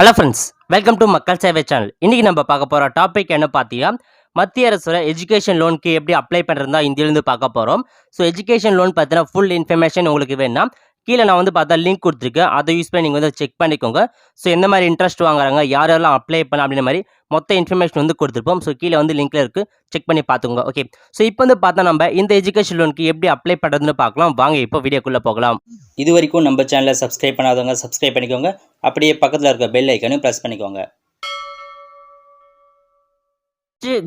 Hello friends, welcome to மக்கள் சேவை channel. இன்னைக்கு நம்ம பார்க்க போகிற டாபிக் என்ன பார்த்தீங்கன்னா, மத்திய அரசோட எஜுகேஷன் லோனுக்கு எப்படி அப்ளை பண்ணுறது தான் இந்தியிலேருந்து பார்க்க போகிறோம். ஸோ எஜுகேஷன் லோன் பற்றின ஃபுல் இன்ஃபர்மேஷன் உங்களுக்கு வேணும்னா கீழே நான் பார்த்தா லிங்க் கொடுத்துருக்கேன். அதை யூஸ் பண்ணி நீங்கள் செக் பண்ணிக்கோங்க. ஸோ எந்த மாதிரி இன்ட்ரெஸ்ட் வாங்குறாங்க, யார் யாரெல்லாம் அப்ளை பண்ணலாம் அப்படின்ற மாதிரி மொத்த இன்ஃபர்மேஷன் கொடுத்துருப்போம். ஸோ கீழே லிங்க்ல இருக்குது, செக் பண்ணி பார்த்துக்கோங்க. ஓகே, ஸோ இப்போ பார்த்தா நம்ம இந்த எஜுகேஷன் லோனுக்கு எப்படி அப்ளை பண்ணுறதுன்னு பார்க்கலாம். வாங்க இப்போ வீடியோக்குள்ளே போகலாம். இது வரைக்கும் நம்ம சேனலை சப்ஸ்கிரைப் பண்ணாதவங்க சப்ஸ்கிரைப் பண்ணிக்கோங்க. அப்படியே பக்கத்தில் இருக்க பெல் ஐக்கனையும் ப்ரெஸ் பண்ணிக்கோங்க.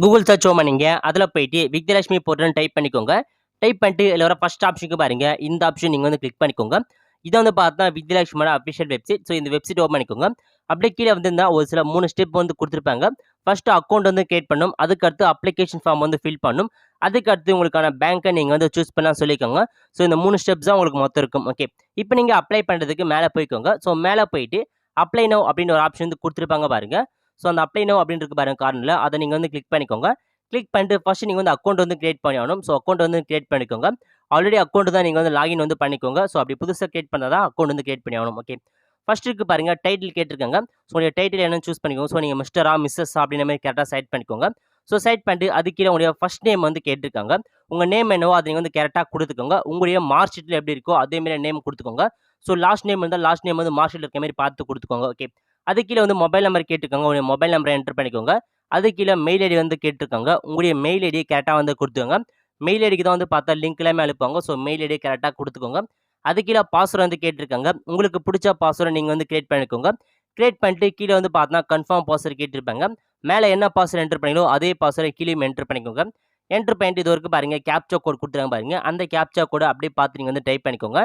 கூகுள் சர்ச் பண்ணிங்க, அதில் போயிட்டு வித்யலட்சுமி போர்ட்டல்னு டைப் பண்ணிக்கோங்க. டைப் பண்ணிட்டு இதில் வர ஃபர்ஸ்ட் ஆப்ஷனுக்கு பாருங்க, இந்த ஆப்ஷன் நீங்கள் கிளிக் பண்ணிக்கோங்க. இதை பார்த்தா வித்யலட்சுமியோட அஃபிஷியல் வெப்சைட். ஸோ இந்த வெப்சைட் ஓப்பன் பண்ணிக்கோங்க. அப்படியே கீழே இருந்தால் ஒரு சில 3 ஸ்டெப் கொடுத்துருப்பாங்க. ஃபர்ஸ்ட் அக்கௌண்ட் கிரியேட் பண்ணும், அதுக்கடுத்து அப்ளிகேஷன் ஃபார்ம் ஃபில் பண்ணும், அதுக்கடுத்து உங்களுக்கான பேங்க்கை நீங்கள் சூஸ் பண்ணலாம் சொல்லிக்கோங்க. ஸோ இந்த 3 ஸ்டெப்ஸ் தான் உங்களுக்கு மொத்தம் இருக்கும். ஓகே, இப்போ நீங்கள் அப்ளை பண்ணுறதுக்கு மேலே போய்க்கோங்க. ஸோ மேலே போயிட்டு அப்ளை நவ் அப்படின்னு ஒரு ஆப்ஷன் கொடுத்துருப்பாங்க பாருங்க. ஸோ அந்த அப்ளை நவ் அப்படின்னு இருக்கு பாருங்க கார்னரில், அதை நீங்கள் கிளிக் பண்ணிக்கோங்க. கிளிக் பண்ணிட்டு ஃபர்ஸ்ட் நீங்கள் அக்கௌண்ட் கிரியேட் பண்ணி ஆகணும். ஸோ அக்கௌண்ட் கிரியேட் பண்ணிக்கோங்க. ஆல்ரெடி அக்கௌண்ட் தான் நீங்கள் லாகின் பண்ணிக்கோங்க. ஸோ அப்படி புதுசாக கிரியேட் பண்ணால் தான் அக்கௌண்ட் கிரியேட் பண்ணி ஆகணும். ஓகே, ஃபர்ஸ்ட் இருக்கு பாருங்க, டைட்டில் கேட்டிருக்காங்க. ஸோ உங்களுடைய டைட்டில் என்னன்னு சூஸ் பண்ணிக்கோங்க. ஸோ நீங்கள் மிஸ்டரா மிஸ்ஸஸ் அப்படின்ற மாதிரி கரெக்டாக செட் பண்ணிக்கோங்க. ஸோ செட் பண்ணிட்டு அது கீழே உங்களுடைய ஃபர்ஸ்ட் நேம் கேட்டிருக்காங்க. உங்கள் நேம் என்னவோ அதை நீங்கள் கரெக்டாக கொடுத்துக்கோங்க. உங்களுடைய மார்க் ஷீட்டில் எப்படி இருக்கோ அதேமாரி நேம் கொடுத்துக்கோங்க. ஸோ லாஸ்ட் நேம் இருந்தால் லாஸ்ட் நேம் மார்க் ஷீட்டில் இருக்க மாதிரி பார்த்து கொடுத்துக்கோங்க. ஓகே, அது கீழே மொபைல் நம்பர் கேட்டிருக்காங்க. உங்களுடைய மொபைல் நம்பரை என்டர் பண்ணிக்கோங்க. அது கீழே மெயில் ஐடி கேட்டிருக்காங்க. உங்களுடைய மெயில் ஐடியை கரெக்டாக கொடுத்துக்கோங்க. மெயில் ஐடிக்கு தான் பார்த்தா லிங்க் எல்லாமே அனுப்புவாங்க. ஸோ மெயில் ஐடியை கரெக்டாக கொடுத்துக்கோங்க. அது கீழே பாஸ்வேர்டு கேட்டிருக்காங்க. உங்களுக்கு பிடிச்ச பாஸ்வேர்டை நீங்கள் கிரியேட் பண்ணிக்கோங்க. கிரியேட் பண்ணிட்டு கீழே பார்த்தா கன்ஃபார்ம் பாஸ்வேர்டு கேட்டிருப்பாங்க. மேலே என்ன பாஸ்வேர்டு என்டர் பண்ணீங்களோ அதே பாஸ்வேர்டை கீழே என்டர் பண்ணிக்கோங்க. என்டர் பண்ணிட்டு இது வரைக்கும் பாருங்க, கேப்சா கோட் கொடுத்துருக்காங்க பாருங்க. அந்த கேப்சா கோடை அப்படியே பார்த்து நீங்கள் டைப் பண்ணிக்கோங்க.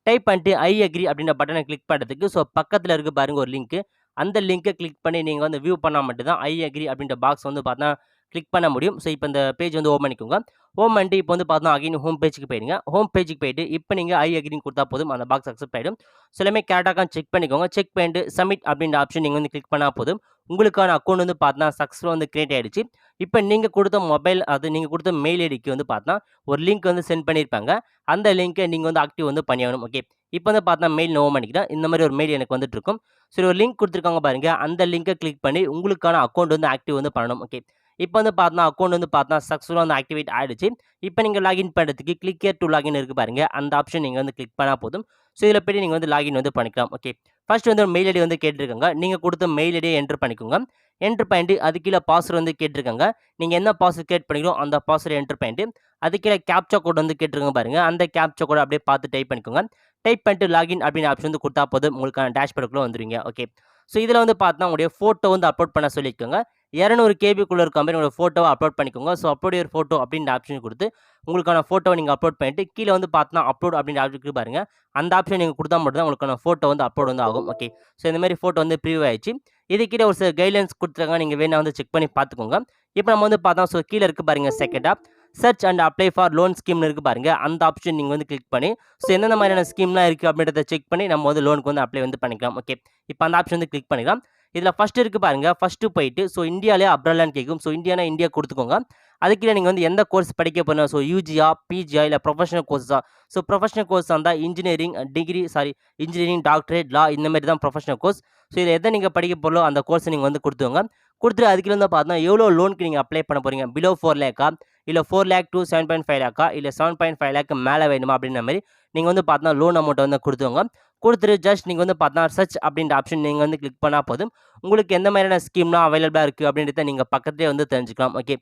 டைப் பண்ணிட்டு ஐ அக்ரி அப்படின்ற பட்டனை கிளிக் பண்ணுறதுக்கு ஸோ பக்கத்தில் இருக்கு பாருங்க ஒரு லிங்க். அந்த லிங்கை கிளிக் பண்ணி நீங்கள் வியூ பண்ணால் மட்டும் தான் ஐ அக்ரி அப்படின்ற பாக்ஸ் பார்த்தா கிளிக் பண்ண முடியும். ஸோ இப்போ இந்த பேஜ் ஓப்பன் பண்ணிக்கோங்க. ஓப்பன் பண்ணிட்டு இப்போ பார்த்தா அகைன் ஹோம் பேஜுக்கு போயிடுங்க. ஹோம் பேஜுக்கு போயிட்டு இப்போ நீங்கள் ஐ அக்ரின்னு கொடுத்தா போதும், அந்த பாக்ஸ் அக்செப்ட் ஆகிடும். ஸோ எல்லாமே கரெக்டாக செக் பண்ணிக்கோங்க. செக் பண்ணிட்டு சப்மிட் அப்படின்ற ஆப்ஷன் நீங்கள் கிளிக் பண்ணால் போதும், உங்களுக்கான அக்கௌண்ட் பார்த்தா சக்ஸஸ்ஃபுல்லாக கிரியேட் ஆகிடுச்சு. இப்போ நீங்கள் கொடுத்த மொபைல், அது நீங்கள் கொடுத்த மெயில் ஐடிக்கு பார்த்தா ஒரு லிங்க் சென்ட் பண்ணியிருப்பாங்க. அந்த லிங்க்கை நீங்கள் ஆக்டிவ் பண்ணியாகணும். ஓகே, இப்போ பார்த்தா மெயில் நோ பண்ணிக்கிறேன். இந்த மாதிரி ஒரு மெயில் எனக்கு வந்துட்டு இருக்கும். சரி, ஒரு லிங்க் கொடுத்துருக்காங்க பாருங்க, அந்த லிங்கை கிளிக் பண்ணி உங்களுக்கான அக்கௌண்ட் ஆக்டிவ் பண்ணணும். ஓகே, இப்போ பார்த்தா அக்கௌண்ட் பார்த்தா சக்ஸஸ்ஃபுல்லாக ஆக்டிவேட் ஆகிடுச்சு. இப்போ நீங்கள் லாகின் பண்ணுறதுக்கு கிளிக் ஹியர் டு லாகின் இருக்குது பாருங்க, அந்த ஆப்ஷன் நீங்கள் கிளிக் பண்ணால் போதும். ஸோ இதில் போய்ட்டு நீங்கள் லாகின் பண்ணிக்கலாம். ஓகே, ஃபர்ஸ்ட் மெயில் ஐடி கேட்டிருக்காங்க. நீங்கள் கொடுத்த மெயில் ஐடியை என்டர் பண்ணிக்கோங்க. என்டர் பண்ணிட்டு அது கீழே பாஸ்வேர்டு கேட்டிருக்காங்க. நீங்கள் என்ன பாஸ்வேர்டு கிரியேட் பண்ணிக்கிறோம் அந்த பாஸ்வேர்டு என்டர் பண்ணிட்டு அது கீழே கேப்சா கோட் கேட்டிருக்காங்க பாருங்க, அந்த கேப்சா கோட் அப்படியே பார்த்து டைப் பண்ணிக்கோங்க. டைப் பண்ணிட்டு லாகின் அப்படின்னு ஆப்ஷன் கொடுத்தா போதும், உங்களுக்கான டேஷ்போர்டுக்குள்ளே வந்துருவீங்க. ஓகே, ஸோ இதில் பார்த்தா உங்களுடைய ஃபோட்டோ அப்லோட் பண்ண சொல்லிக்கோங்க. 200 கேபிக்குள்ளே இருக்க மாதிரி உங்களோட ஃபோட்டோவை அப்லோட் பண்ணிக்கோங்க. ஸோ அப்லோட் யுவர் ஃபோட்டோ அப்படின்ற ஆப்ஷன் கொடுத்து உங்களுக்கான ஃபோட்டோவை நீங்கள் அப்லோட் பண்ணிட்டு கீழே பார்த்தா அப்லோட் அப்படின்ற ஆப்ஷன் பாருங்கள், அந்த ஆப்ஷன் நீங்கள் கொடுத்தா மட்டும் தான் உங்களுக்கான ஃபோட்டோ அப்லோட் ஆகும். ஓகே, ஸோ இந்த மாதிரி ஃபோட்டோ ப்ரிவியூ ஆயிடுச்சு. இது கீழே ஒரு சில கைட்லைன்ஸ் கொடுத்துருக்காங்க, நீங்கள் வேணா செக் பண்ணி பார்த்துக்கோங்க. இப்போ நம்ம பார்த்தா ஸோ கீழே இருக்குது பாருங்கள், செகண்டாக search and apply for loan ஸ்கீம்னு இருக்குது பாருங்க, அந்த ஆப்ஷன் நீங்கள் கிளிக் பண்ணி ஸோ எந்தெந்த மாதிரியான ஸ்கீம்லாம் இருக்குது அப்படின்றத செக் பண்ணி நம்ம லோனுக்கு அப்ளை பண்ணிக்கலாம். ஓகே, இப்போ அந்த ஆப்ஷன் கிளிக் பண்ணிக்கலாம். இதில் ஃபஸ்ட்டு இருக்குது பாருங்கள், ஃபஸ்ட்டு போயிட்டு ஸோ இந்தியாவிலே அப்ராட்லான்னு கேட்கும். ஸோ இந்தியானா இந்தியா கொடுத்துக்கோங்க. அதுக்கு நீங்கள் எந்த கோர்ஸ் படிக்க போகிறோம், ஸோ யூஜியா பிஜியா இல்லை ப்ரொஃபஷனல் கோர்ஸா. ஸோ ப்ரொஃபஷனல் கோர்ஸ் இருந்தால் இன்ஜினியரிங் டாக்டரேட் லா இந்த மாதிரி தான் ப்ரொஃபஷனல் கோர்ஸ். ஸோ இதில் எதை நீங்கள் படிக்க போகிறோம் அந்த கோர்ஸை நீங்கள் கொடுத்துருங்க. கொடுத்துட்டு அதுக்கு பார்த்தா எவ்வளோ லோனுக்கு நீங்கள் அப்ளை பண்ண போகிறீங்க, பிலோ 4 லேக்கா இல்லை 4 லேக் to 7.5 லேக்கா இல்லை 7.5 லேக்கு மேலே வேணுமா அப்படின்ற மாதிரி நீங்கள் பார்த்தா லோன் அமௌண்ட்டை கொடுத்துருங்க. கொடுத்துட்டு ஜஸ்ட் நீங்கள் பார்த்தா சர்ச் அப்படின்ற ஆப்ஷன் நீங்கள் கிளிக் பண்ணால் போதும், உங்களுக்கு எந்த மாதிரியான ஸ்கீம்லாம் அவைலபிளாக இருக்குது அப்படின்றத நீங்கள் பக்கத்துலேயே தெரிஞ்சுக்கலாம். ஓகே,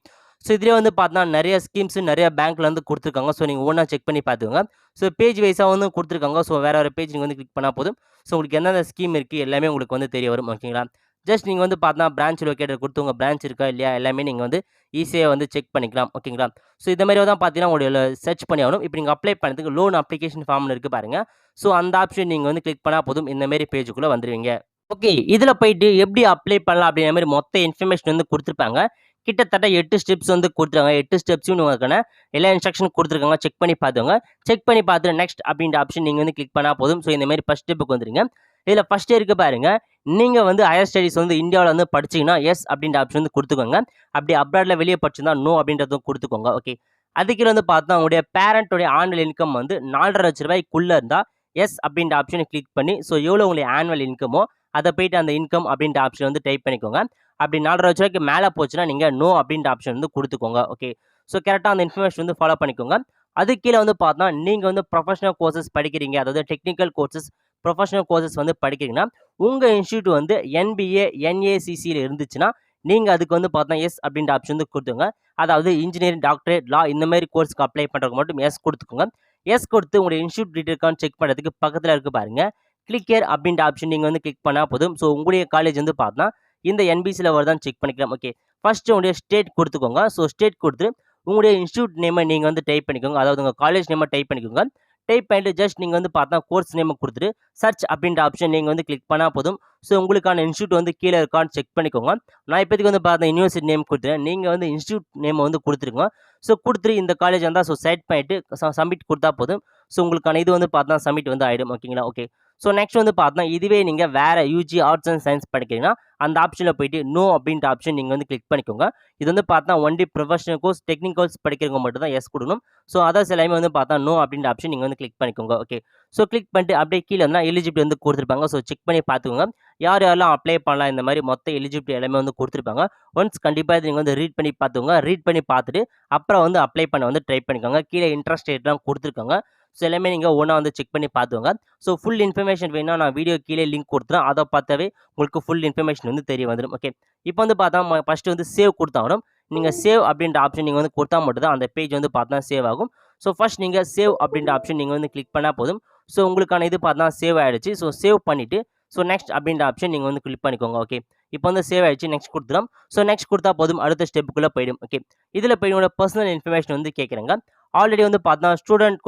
ஸோ இதிலே பார்த்தா நிறைய ஸ்கீம்ஸ் நிறைய பேங்க்கில் கொடுத்துருக்காங்க. ஸோ நீங்கள் ஒன்றா செக் பண்ணி பார்த்துக்கோங்க. ஸோ பேஜ் வைஸாக கொடுத்துருக்காங்க. ஸோ வேறு பேஜ் நீங்கள் கிளிக் பண்ணால் போதும், ஸோ உங்களுக்கு எந்தெந்த ஸ்கீம் இருக்குது எல்லாமே உங்களுக்கு தெரிய வரும். ஓகேங்களா, ஜஸ்ட் நீங்கள் பார்த்தா பிரான்ச் லொக்கேட்டர் கொடுத்து உங்கள் பிரான்ச் இருக்கா இல்லையா எல்லாமே நீங்கள் ஈஸியாக செக் பண்ணிக்கலாம். ஓகேங்களா, ஸோ இந்த மாதிரி தான் பார்த்தீங்கன்னா உங்களுடைய சர்ச் பண்ணி ஆகணும். இப்போ நீங்கள் அப்ளை பண்ணுறதுக்கு லோன் அப்ளிகேஷன் ஃபார்ம்னு இருக்குது பாருங்கள். ஸோ அந்த ஆப்ஷன் நீங்கள் கிளிக் பண்ணால் போதும், இந்தமாரி பேஜுக்குள்ளே வந்துடுவீங்க. ஓகே, இதில் போயிட்டு எப்படி அப்ளை பண்ணலாம் அப்படிங்கிற மாதிரி மொத்த இன்ஃபர்மேஷன் கொடுத்துருப்பாங்க. கிட்டத்தட்ட 8 ஸ்டெப்ஸ் கொடுத்துருக்காங்க. 8 ஸ்டெப்ஸும் உங்களுக்கான எல்லா இன்ஸ்ட்ரக்ஷன் கொடுத்துருக்காங்க. செக் பண்ணி பார்த்துங்க. செக் பண்ணி பார்த்துட்டு நெக்ஸ்ட் அப்படின்ற ஆப்ஷன் நீங்கள் கிளிக் பண்ணால் போதும். ஸோ இந்தமாரி ஃபஸ்ட் ஸ்டெப்புக்கு வந்துடுங்க. இதில் ஃபஸ்ட் இருக்கு பாருங்க, நீங்கள் ஹையர் ஸ்டடீஸ் இந்தியாவில் படிச்சிங்கன்னா எஸ் அப்படின்ற ஆப்ஷன் கொடுத்துக்கோங்க. அப்படி அப்ராடில் வெளியே படிச்சிருந்தா நோ அப்படின்றதும் கொடுத்துக்கோங்க. ஓகே, அதுக்கு பார்த்தா உங்களுடைய பேரண்ட்டோடைய ஆனுவல் இன்கம் 4.5 லட்ச ரூபாய்க்குள்ளே இருந்தால் எஸ் அப்படின்ற ஆப்ஷனை கிளிக் பண்ணி ஸோ எவ்வளோ உங்களுடைய ஆனுவல் இன்கமோ அத போயிட்டு அந்த இன்கம் அப்படின்ற ஆப்ஷன் வந்து டைப் பண்ணிக்கோங்க. அப்படி 4,50,000 ரூபாய்க்கு மேல போச்சுன்னா, நீங்க நோ அப்படின்ற ஆப்ஷன் வந்து குடுத்துக்கோங்க. ஓகே. ஸோ கரெக்ட்டா அந்த இன்ஃபர்மேஷன் வந்து ஃபாலோ பண்ணிக்கோங்க. அதுக்கு கீழ வந்து பார்த்தா, நீங்க வந்து ப்ரொஃபஷனல் கோர்சஸ் படிக்கிறீங்க. அதாவது டெக்னிக்கல் கோர்சஸ், ப்ரொஃபஷனல் கோர்சஸ் வந்து படிக்கிறீங்கன்னா, உங்க இன்ஸ்டிடியூட் வந்து என்பிஏ, என்ஏசிசில இருந்துச்சுன்னா, நீங்க அதுக்கு வந்து பார்த்தா, எஸ் அப்படின்ற ஆப்ஷன் வந்து குடுத்துக்கோங்க. அதாவது இன்ஜினியரிங், டாக்டரேட், லா இந்த மாரி கோர்ஸ்க்கு அப்ளை பண்றவங்க மட்டும் எஸ் குடுத்துக்கோங்க. எஸ் குடுத்து உங்களுடைய இன்ஸ்டிடியூட் டீட்டெயில் இருக்கான்னு செக் பண்றதுக்கு பக்கத்துல இருக்கு பாருங்க. கிளிக் ஹியர் அப்படின்ற ஆப்ஷன் நீங்க வந்து கிளிக் பண்ணா போதும். ஸோ உங்களுடைய காலேஜ் வந்து பார்த்தா, இந்த என்பிசில வருதான்னு செக் பண்ணிக்கலாம். ஓகே. ஃபர்ஸ்ட் உங்களுடைய ஸ்டேட் குடுத்துக்கோங்க. ஸோ ஸ்டேட் குடுத்துட்டு, உங்களுடைய இன்ஸ்டிடியூட் நேம நீங்க வந்து டைப் பண்ணிக்கோங்க. அதாவது உங்க காலேஜ் நேம டைப் பண்ணிக்கோங்க. டைப் பண்ணிட்டு ஜஸ்ட் நீங்க வந்து பார்த்தா கோர்ஸ் நேம குடுத்துட்டு, சர்ச் அப்படின்ற ஆப்ஷன் நீங்க வந்து கிளிக் பண்ணா போதும். ஸோ உங்களுக்கான இன்ஸ்டிடியூட் வந்து கீழ இருக்கான்னு செக் பண்ணிக்கோங்க. நான் இப்போதைக்கு வந்து பார்த்தா யுனிவர்சிட்டி நேம் குடுத்துட்டேன். நீங்க வந்து இன்ஸ்டிடியூட் நேம வந்து குடுத்துருங்க. ஸோ குடுத்துட்டு இந்த காலேஜ் வந்தா ஸோ செலக்ட் பண்ணிட்டு சப்மிட் குடுத்தா போதும். ஸோ உங்களுக்கான இது வந்து பார்த்தா சப்மிட் வந்து ஆயிடும். ஓகேங்களா? ஓகே. ஸோ நெக்ஸ்ட் வந்து பார்த்தா, இதுவே நீங்க வேற யுஜி ஆர்ட்ஸ் அண்ட் சயன்ஸ் படிக்கிறீங்கன்னா, அந்த ஆப்ஷன்ல போயிட்டு நோ அப்படின்ற ஆப்ஷன் நீங்க வந்து கிளிக் பண்ணிக்கோங்க. இது வந்து பார்த்தா ஒன்லி ப்ரொஃபஷனல் கோர்ஸ், டெக்னிக்கல்ஸ் படிக்கிறவங்க மட்டும் தான் எஸ் குடுக்கணும். ஸோ அதர்ஸ் எல்லாமே வந்து பார்த்தா நோ அப்படின்ற ஆப்ஷன் நீங்க வந்து கிளிக் பண்ணிக்கோங்க. ஓகே. ஸோ கிளிக் பண்ணிட்டு அப்படியே கீழ வந்தா எலிஜிபிலிட்டி வந்து குடுத்துருப்பாங்க. ஸோ செக் பண்ணி பார்த்துக்கோங்க. யார் யாரெல்லாம் அப்ளை பண்ணலாம் இந்த மாரி மொத்த எலிஜிபிலிட்டி எல்லாமே வந்து குடுத்துருப்பாங்க. ஒன்ஸ் கண்டிப்பா இத நீங்க வந்து ரீட் பண்ணி பார்த்துக்கோங்க. ரீட் பண்ணி பார்த்துட்டு, அப்புறம் வந்து அப்ளை பண்ண வந்து ட்ரை பண்ணிக்கோங்க. கீழ இன்ட்ரெஸ்ட் ரேட்லாம் குடுத்துருக்காங்க. ஸோ எல்லாமே நீங்க ஒண்ணா வந்து செக் பண்ணி பார்த்துக்கோங்க. ஸோ ஃபுல் இன்ஃபர்மேஷன் வேணும்னா நான் வீடியோ கீழ லிங்க் குடுத்துறேன். அத பார்த்தாவே உங்களுக்கு ஃபுல் இன்ஃபர்மேஷன் வந்து தெரிய வந்துரும். ஓகே. இப்போ வந்து பார்த்தா ஃபர்ஸ்ட் வந்து சேவ் குடுத்தாகணும். நீங்க சேவ் அப்படின்ற ஆப்ஷன் நீங்க வந்து குடுத்தா மட்டும் தான் அந்த பேஜ் வந்து பார்த்தா சேவ் ஆகும். ஸோ ஃபர்ஸ்ட் நீங்க சேவ் அப்படின்ற ஆப்ஷன் நீங்க வந்து கிளிக் பண்ணா போதும். ஸோ உங்களுக்கான இது பார்த்தா சேவ் ஆயிடுச்சு. ஸோ சேவ் பண்ணிட்டு, ஸோ நெக்ஸ்ட் அப்படின்ற ஆப்ஷன் நீங்க வந்து கிளிக் பண்ணிக்கோங்க. ஓகே. இப்போ வந்து சேவ் ஆயிடுச்சு. நெக்ஸ்ட் குடுத்துறோம். ஸோ நெக்ஸ்ட் குடுத்தா போதும். அடுத்த ஸ்டெப்புக்குள்ள போயிடும். ஓகே. இதுல போய் உங்களோட பெர்சனல் இன்ஃபர்மேஷன் வந்து கேட்குறாங்க. ஆல்ரெடி வந்து பார்த்தா ஸ்டூடண்ட்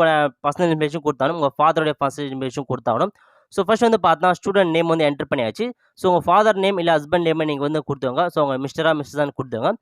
பர்சனல் இன்ஃபர்மேஷன் குடுத்தாகணும். உங்க ஃபாதருடைய பர்சனல் இன்ஃபர்மேஷன் குடுத்தாகணும். ஸோ ஃபர்ஸ்ட் வந்து பார்த்தா ஸ்டூடண்ட் நேம் வந்து என்டர் பண்ணியாச்சு. ஸோ உங்க ஃபாதர் நேம் இல்ல ஹஸ்பண்ட் நேம நீங்க வந்து குடுத்துக்கோங்க. ஸோ உங்க மிஸ்டரா, மிஸ்ஸஸான்னு குடுத்துக்கோங்க.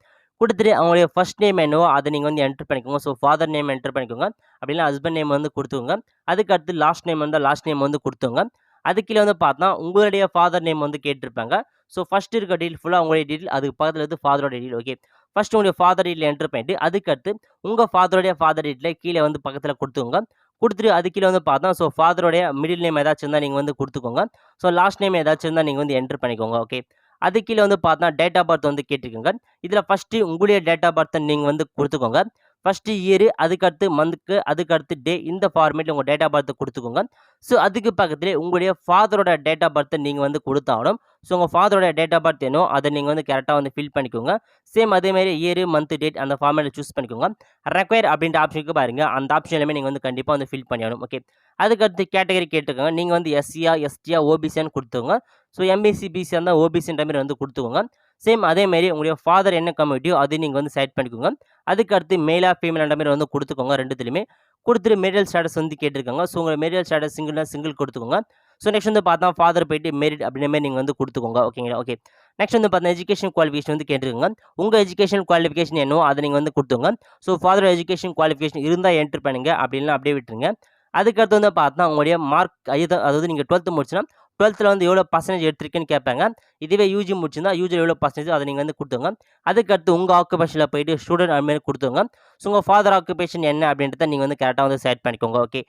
குடுத்துட்டு அவங்களுடைய ஃபர்ஸ்ட் நேம் என்னவோ அத நீங்க வந்து என்டர் பண்ணிக்கோங்க. ஸோ ஃபாதர் நேம் என்டர் பண்ணிக்கோங்க. அப்படி இல்லனா ஹஸ்பண்ட் நேம் வந்து குடுத்துக்கோங்க. அதுக்கு அடுத்து லாஸ்ட் நேம் வந்தா லாஸ்ட் நேம் வந்து குடுத்துக்கோங்க. அதுக்கு கீழ வந்து பார்த்தா உங்களுடைய ஃபாதர் நேம் வந்து கேட்டிருப்பாங்க. ஸோ ஃபர்ஸ்ட் இருக்க டீட்டெயில் ஃபுல்லா உங்களுடைய டீட்டெயில். அதுக்கு பக்கத்துல இருந்து ஃபாதரோட டீட்டெயில். ஓகே. ஃபர்ஸ்ட் உங்களுடைய ஃபாதர் டீட்டெயில் என்டர் பண்ணிட்டு, அதுக்கு அடுத்து உங்க ஃபாதருடைய ஃபாதர் டீட்டெயில கீழ வந்து பக்கத்துல குடுத்துக்கோங்க. குடுத்துட்டு அது கீழ வந்து பார்த்தா, ஸோ ஃபாதருடைய மிடில் நேம் ஏதாச்சும் இருந்தா நீங்க வந்து குடுத்துக்கோங்க. ஸோ லாஸ்ட் நேம் ஏதாச்சும் இருந்தா நீங்க வந்து என்டர் பண்ணிக்கோங்க. ஓகே. அதுக்கு கீழ வந்து பார்த்தா டேட் ஆஃப் பர்த் வந்து கேட்டிருக்காங்க. இதுல ஃபர்ஸ்ட் உங்களுடைய டேட் ஆஃப் பர்த்த நீங்க வந்து குடுத்துக்கோங்க. ஃபர்ஸ்ட் இயர், அதுக்கு அடுத்து மந்த்க்கு, அதுக்கு அடுத்து டே, இந்த ஃபார்மேட்ல உங்க டேட் ஆஃப் பர்த்த குடுத்துக்கோங்க. ஸோ அதுக்கு பக்கத்திலே உங்களுடைய ஃபாதரோட டேட் ஆஃப் பர்த்த நீங்க வந்து குடுத்தாகணும். ஸோ உங்க ஃபாதரோட டேட் ஆஃப் பர்த் என்னவோ அத நீங்க வந்து கரெக்ட்டா வந்து ஃபில் பண்ணிக்கோங்க. சேம் அதே மாரி இயர், மந்த், டேட் அந்த ஃபார்மேட்ல சூஸ் பண்ணிக்கோங்க. ரெக்வயர் அப்படின்ற ஆப்ஷன் இருக்கு பாருங்க. அந்த ஆப்ஷன் எல்லாமே நீங்க வந்து கண்டிப்பா வந்து ஃபில் பண்ணியாகணும். ஓகே. அதுக்கு அடுத்து கேட்டகரி கேட்டிருக்காங்க. நீங்க வந்து எஸ்சியா, எஸ்டியா, ஓபிசியான்னு குடுத்துக்கோங்க. ஸோ எம்பிசி, பிசியா இருந்தா ஓபிசின்ற மாரி வந்து குடுத்துக்கோங்க. சேம் அதே மாரி உங்களுடைய ஃபாதர் என்ன கம்யூனிட்டியோ அது நீங்க வந்து செலக்ட் பண்ணிக்கோங்க. அதுக்கு அடுத்து மேலா, ஃபீமேலான்ற மாரி வந்து குடுத்துக்கோங்க 2த்துலயுமே. குடுத்துட்டு மேரிட்டல் ஸ்டேட்டஸ் வந்து கேட்டிருக்காங்க. ஸோ உங்க மேரிட்டல் ஸ்டேட்டஸ் சிங்கிள்னா சிங்கிள் குடுத்துக்கோங்க. ஸோ நெக்ஸ்ட் வந்து பார்த்தா ஃபாதர் போயிட்டு மேரிட் அப்படின்ற மாரி நீங்க வந்து குடுத்துக்கோங்க. ஓகேங்களா? ஓகே. நெக்ஸ்ட் வந்து பார்த்தீங்கன்னா எஜுகேஷன் குவாலிஃபிகேஷன் வந்து கேட்டிருக்காங்க. உங்க எஜுகேஷன் குவாலிஃபிகேஷன் என்னவோ அத நீங்க வந்து குடுத்துக்கோங்க. ஸோ ஃபாதர் எஜுகேஷன் குவாலிஃபிகேஷன் இருந்தா என்டர் பண்ணுங்க. அப்படி இல்லனா அப்படியே விட்டுருங்க. அதுக்கு அடுத்து வந்து பார்த்தா உங்களுடைய மார்க் அதாவது நீங்க 12th முடிச்சுனா 12த்ல வந்து எவ்வளோ பெர்சன்டேஜ் எடுத்திருக்கீங்கன்னு கேட்பாங்க. இதுவே யூஜி முடிச்சிருந்தா யூஜில எவ்வளோ பெர்சன்டேஜோ அத நீங்க வந்து குடுத்துக்கோங்க. அதுக்கு அடுத்து உங்க ஆக்குபேஷன்ல போயிட்டு ஸ்டூடண்ட் அது மாரி குடுத்துக்கோங்க. ஸோ உங்க ஃபாதர் ஆக்குபேஷன் என்ன அப்படின்றத நீங்க வந்து கரெக்ட்டா வந்து செலக்ட் பண்ணிக்கோங்க. ஓகே.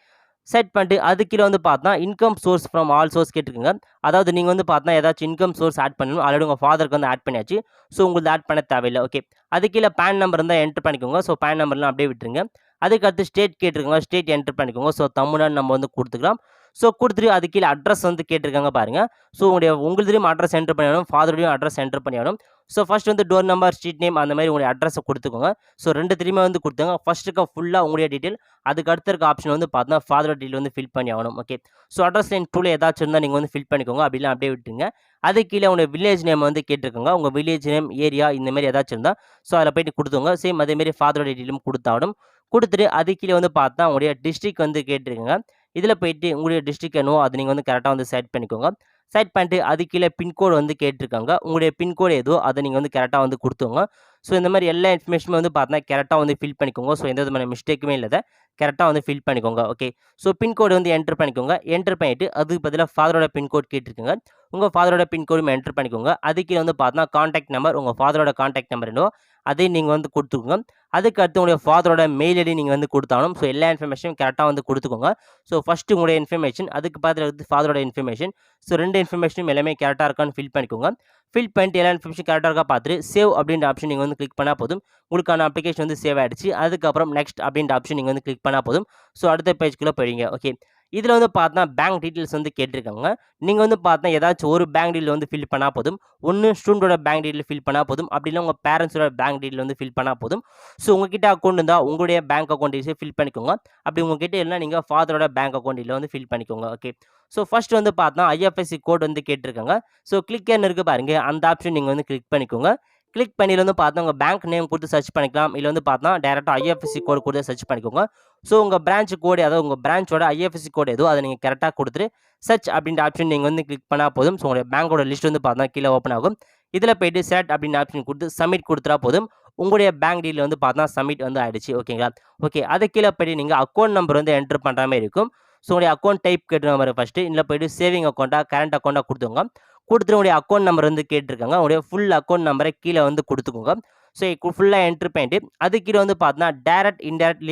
செட் பண்ணிட்டு அதுக்கு கீழ வந்து பார்த்தா income source from all source கேட்டிருக்குங்க. அதாவது நீங்க வந்து பார்த்தா ஏதாச்சும் இன்கம் சோர்ஸ் ஆட் பண்ணணும். ஆல்ரெடி உங்க ஃபாதருக்கு வந்து ஆட் பண்ணியாச்சு. ஸோ உங்களுது ஆட் பண்ண தேவையில்ல. ஓகே. அதுக்கு கீழ பான் நம்பர் இருந்தா என்டர் பண்ணிக்கோங்க. ஸோ பான் நம்பர்லாம் அப்படியே விட்டுருங்க. அதுக்கு அடுத்து ஸ்டேட் கேட்டிருக்காங்க. ஸ்டேட் என்டர் பண்ணிக்கோங்க. ஸோ தமிழ்நாடு நம்ம வந்து குடுத்துக்கலாம். ஸோ குடுத்துட்டு அதுக்கு கீழ அட்ரஸ் வந்து கேட்டிருக்காங்க பாருங்க. ஸோ உங்களுதுலயும் அட்ரஸ் என்டர் பண்ணியாகணும். ஃபாதருடையும் அட்ரஸ் என்டர் பண்ணியாகணும். ஸோ ஃபர்ஸ்ட் வந்து டோர் நம்பர், ஸ்ட்ரீட் நேம் அந்த மாரி உங்களுடைய அட்ரஸ குடுத்துக்கோங்க. ஸோ 2த்துலயுமே வந்து குடுத்துங்க. ஃபர்ஸ்ட் இருக்க ஃபுல்லா உங்களுடைய டீட்டெயில். அதுக்கு அடுத்து இருக்க ஆப்ஷன் வந்து பார்த்தா ஃபாதரோட டீட்டெயில் வந்து ஃபில் பண்ணி ஆகணும். ஓகே. ஸோ அட்ரஸ் லைன் 2ல ஏதாச்சும் இருந்தா நீங்க வந்து ஃபில் பண்ணிக்கோங்க. அப்படி இல்ல அப்படியே விட்டுருங்க. அதுக்கு கீழ உங்க வில்லேஜ் நேம் வந்து கேட்டிருக்காங்க. உங்க வில்லேஜ் நேம், ஏரியா இந்த மாரி ஏதாச்சும் இருந்தா ஸோ அதில போயிட்டு குடுத்துக்கோங்க. சேம் அதே மாரி ஃபாதரோட டீட்டெயிலும் குடுத்தாகணும். குடுத்துட்டு அதுக்கு கீழ வந்து பார்த்தா உங்களுடைய டிஸ்ட்ரிக்ட் வந்து கேட்டிருக்காங்க. இதில போயிட்டு உங்களுடைய டிஸ்ட்ரிக்ட் என்னவோ அத நீங்க வந்து கரெக்ட்டா வந்து செலக்ட் பண்ணிக்கோங்க. செலக்ட் பண்ணிட்டு அதுக்கு கீழ பின்கோடு வந்து கேட்டிருக்காங்க. உங்களுடைய பின்கோடு எதுவோ அத நீங்க வந்து கரெக்ட்டா வந்து குடுத்துக்கோங்க. ஸோ இந்த மாரி எல்லா இன்ஃபர்மேஷனுமே வந்து பார்த்தீங்கன்னா கரெக்ட்டா வந்து ஃபில் பண்ணிக்கோங்க. ஸோ எந்த விதமான மிஸ்டேக்குமே இல்லாத கரெக்ட்டா வந்து ஃபில் பண்ணிக்கோங்க. ஓகே. ஸோ பின்கோடு வந்து என்டர் பண்ணிக்கோங்க. என்டர் பண்ணிட்டு அதுக்கு பதிலா ஃபாதரோட பின்கோட் கேட்டிருக்குங்க. உங்க ஃபாதரோட பின்கோடும் என்டர் பண்ணிக்கோங்க. அதுக்கு கீழ வந்து பார்த்தீங்கன்னா கான்டாக்ட் நம்பர் உங்க ஃபாதரோட கான்டாக்ட் நம்பர் என்னவோ அதையும் நீங்கள் வந்து கொடுத்துக்கோங்க. அதுக்கு அடுத்து உங்களுடைய ஃபாதரோட மெயில் ஐடி நீங்கள் வந்து கொடுத்தாகணும். ஸோ எல்லா இன்ஃபர்மேஷனும் கரெக்டாக வந்து கொடுத்துக்கோங்க. ஸோ ஃபஸ்ட்டு உங்களுடைய இன்ஃபர்மேஷன், அதுக்கு பக்கத்தில் வந்து ஃபாதரோட இன்ஃபர்மேஷன். ஸோ 2 இன்ஃபர்மேஷனும் எல்லாமே கரெக்டாக இருக்கான்னு ஃபில் பண்ணிக்கோங்க. ஃபில் பண்ணிட்டு எல்லா இன்ஃபர்மேஷன் கரெக்டாக இருக்கா பார்த்துட்டு சேவ் அப்படின்ற ஆப்ஷன் நீங்கள் வந்து கிளிக் பண்ணால் போதும். உங்களுக்கான அப்ளிகேஷன் வந்து சேவ் ஆகிடுச்சு. அதுக்கப்புறம் நெக்ஸ்ட் அப்படின்ற ஆப்ஷன் நீங்கள் வந்து கிளிக் பண்ணால் போதும். ஸோ அடுத்த பேஜ்க்குள்ளே போயிடுங்க. ஓகே, இதில் வந்து பார்த்தா பேங்க் டீட்டெயில்ஸ் வந்து கேட்டிருக்காங்க. நீங்கள் வந்து பார்த்தா ஏதாச்சும் ஒரு பேங்க் டீட்டெயில் வந்து ஃபில் பண்ணால் போதும். ஒன்று ஸ்டூடெண்டோட பேங்க் டீட்டெயில் ஃபில் பண்ணால் போதும். அப்படி இல்லை உங்கள் பேரண்ட்ஸோட பேங்க் டீட்டெயில் வந்து ஃபில் பண்ணால் போதும். ஸோ உங்ககிட்ட அக்கௌண்ட் இருந்தால் உங்களுடைய பேங்க் அக்கௌண்ட் டீட்டெயில்ஸை ஃபில் பண்ணிக்கோங்க. அப்படி உங்ககிட்ட இல்லைனா நீங்கள் ஃபாதரோட பேங்க் அக்கௌண்ட் டீட்டெயில் வந்து ஃபில் பண்ணிக்கோங்க. ஓகே, ஸோ ஃபர்ஸ்ட் வந்து பார்த்தா ஐஎஃப்எஸ்சி கோட் வந்து கேட்டிருக்காங்க. ஸோ கிளிக் என்ன இருக்குது பாருங்க, அந்த ஆப்ஷன் நீங்கள் வந்து கிளிக் பண்ணிக்கோங்க. கிளிக் பண்ணியில் வந்து பார்த்தா உங்கள் பேங்க் நேம் கொடுத்து சர்ச் பண்ணிக்கலாம். இல்லை வந்து பார்த்தா டேரெக்டாக ஐஎஃப்எஸ்சி கோட் கொடுத்து சர்ச் பண்ணிக்கோங்க. ஸோ உங்கள் பிரான்ச் கோடு, அதாவது உங்கள் பிரான்ச்சோட ஐஎஃப்எஸ்சி கோடு எதோ அதை நீங்கள் கரெக்டாக கொடுத்துட்டு சர்ச் அப்படின்ற ஆப்ஷன் நீங்கள் வந்து கிளிக் பண்ணால் போதும். ஸோ உங்களுடைய பேங்கோட லிஸ்ட் வந்து பார்த்தா கீழே ஓப்பன் ஆகும். இதில் போய்ட்டு செலக்ட் அப்படின்ற ஆப்ஷன் கொடுத்து சப்மிட் கொடுத்துட்டா போதும். உங்களுடைய பேங்க் டீல் வந்து பார்த்தா சப்மிட் வந்து ஆயிடுச்சு. ஓகேங்களா? ஓகே, அது கீழே போய்ட்டு நீங்கள் அக்கௌண்ட் நம்பர் வந்து என்டர் பண்ணுற மாதிரி இருக்கும். ஸோ உங்களுடைய அக்கௌண்ட் டைப் கேட்டுருங்க பாருங்க ஃபஸ்ட்டு. இதில் போய்ட்டு சேவிங் அக்கௌண்ட்டா கரண்ட் அக்கௌண்ட்டாக கொடுத்துங்க. கொடுத்துட்டு உங்களுடைய அக்கௌண்ட் நம்பர் வந்து கேட்டிருக்காங்க. உங்களுடைய ஃபுல் அக்கௌண்ட் நம்பரை கீழே வந்து கொடுத்துக்கோங்க. ஸோ ஃபுல்லாக என்ட்ரு பண்ணிட்டு அது கீழே வந்து பார்த்தீங்கன்னா டேரக்ட் இன்டேரக்ட்